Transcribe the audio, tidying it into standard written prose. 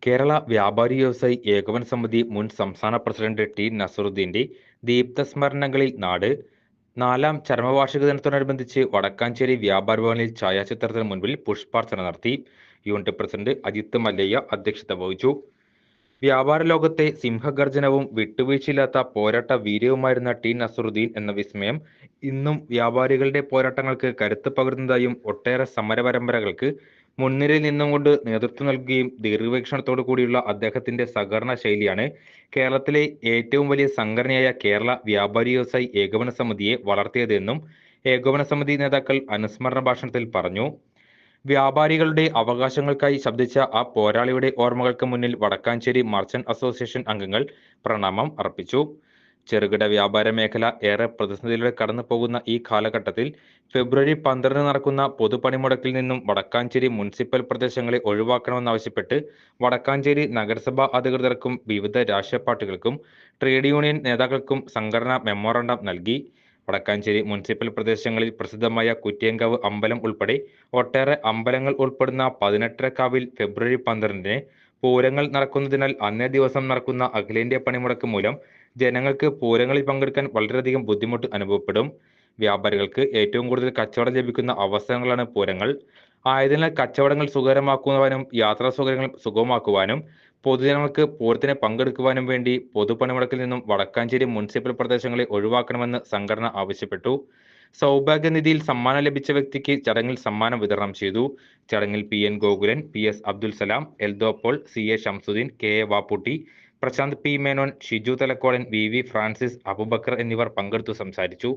കേരള വ്യാപാരി വ്യവസായി ഏകോപന സമിതി മുൻ സംസ്ഥാന പ്രസിഡന്റ് ടി നസറുദ്ദീന്റെ ദീപ്തസ്മരണകളിൽ നാട് നാലാം ചരമവാർഷിക ദിനത്തോടനുബന്ധിച്ച് വടക്കാഞ്ചേരി വ്യാപാര ഭവനിൽ ഛായാചിത്രത്തിന് മുൻപിൽ പുഷ്പാർച്ചന നടത്തി. യൂണിറ്റ് പ്രസിഡന്റ് അജിത്ത് മല്ലയ്യ അധ്യക്ഷത വഹിച്ചു. വ്യാപാര ലോകത്തെ സിംഹഗർജനവും വിട്ടുവീഴ്ചയില്ലാത്ത പോരാട്ട വീര്യവുമായിരുന്ന ടി നസറുദ്ദീൻ എന്ന വിസ്മയം ഇന്നും വ്യാപാരികളുടെ പോരാട്ടങ്ങൾക്ക് കരുത്ത് പകരുന്നതായും ഒട്ടേറെ സമര പരമ്പരകൾക്ക് മുൻനിരയിൽ നിന്നുകൊണ്ട് നേതൃത്വം നൽകുകയും ദീർഘവീക്ഷണത്തോടു കൂടിയുള്ള അദ്ദേഹത്തിന്റെ സഹകരണ ശൈലിയാണ് കേരളത്തിലെ ഏറ്റവും വലിയ സംഘടനയായ കേരള വ്യാപാരി വ്യവസായി ഏകോപന സമിതിയെ വളർത്തിയതെന്നും ഏകോപന സമിതി നേതാക്കൾ അനുസ്മരണ ഭാഷണത്തിൽ പറഞ്ഞു. വ്യാപാരികളുടെ അവകാശങ്ങൾക്കായി ശബ്ദിച്ച ആ പോരാളിയുടെ ഓർമ്മകൾക്ക് മുന്നിൽ വടക്കാഞ്ചേരി മർച്ചന്റ് അസോസിയേഷൻ അംഗങ്ങൾ പ്രണാമം അർപ്പിച്ചു. ചെറുകിട വ്യാപാര മേഖല ഏറെ പ്രതിസന്ധിയിലൂടെ കടന്നു പോകുന്ന ഈ കാലഘട്ടത്തിൽ ഫെബ്രുവരി 12 നടക്കുന്ന പൊതുപണിമുടക്കിൽ നിന്നും വടക്കാഞ്ചേരി മുനിസിപ്പൽ പ്രദേശങ്ങളെ ഒഴിവാക്കണമെന്നാവശ്യപ്പെട്ട് വടക്കാഞ്ചേരി നഗരസഭാ അധികൃതർക്കും വിവിധ രാഷ്ട്രീയ പാർട്ടികൾക്കും ട്രേഡ് യൂണിയൻ നേതാക്കൾക്കും സംഘടനാ മെമ്മോറാണ്ടം നൽകി. വടക്കാഞ്ചേരി മുനിസിപ്പൽ പ്രദേശങ്ങളിൽ പ്രസിദ്ധമായ കുറ്റിയങ്കാവ് അമ്പലം ഉൾപ്പെടെ ഒട്ടേറെ അമ്പലങ്ങൾ ഉൾപ്പെടുന്ന 18 ഫെബ്രുവരി 12 പൂരങ്ങൾ നടക്കുന്നതിനാൽ അന്നേ ദിവസം നടക്കുന്ന അഖിലേന്ത്യാ പണിമുടക്ക് മൂലം ജനങ്ങൾക്ക് പൂരങ്ങളിൽ പങ്കെടുക്കാൻ വളരെയധികം ബുദ്ധിമുട്ട് അനുഭവപ്പെടും. വ്യാപാരികൾക്ക് ഏറ്റവും കൂടുതൽ കച്ചവടം ലഭിക്കുന്ന അവസരങ്ങളാണ് പൂരങ്ങൾ. ആയതിനാൽ കച്ചവടങ്ങൾ സുഖകരമാക്കുവാനും യാത്രാ സൗകര്യങ്ങൾ സുഗമമാക്കുവാനും പൊതുജനങ്ങൾക്ക് പൂരത്തിന് പങ്കെടുക്കുവാനും വേണ്ടി പൊതുപണിമുടക്കിൽ നിന്നും വടക്കാഞ്ചേരി മുനിസിപ്പൽ പ്രദേശങ്ങളെ ഒഴിവാക്കണമെന്ന് സംഘടന ആവശ്യപ്പെട്ടു. സൗഭാഗ്യനിധിയിൽ സമ്മാനം ലഭിച്ച വ്യക്തിക്ക് ചടങ്ങിൽ സമ്മാനം വിതരണം ചെയ്തു. ചടങ്ങിൽ PN Gokulan, PS Abdul Salam, Eldho Paul, CA Shamsudheen, KA Vapputty, Prasanth P Menon, Shiju Thalakodan, VV Francis, Abubacker എന്നിവർ പങ്കെടുത്തു സംസാരിച്ചു.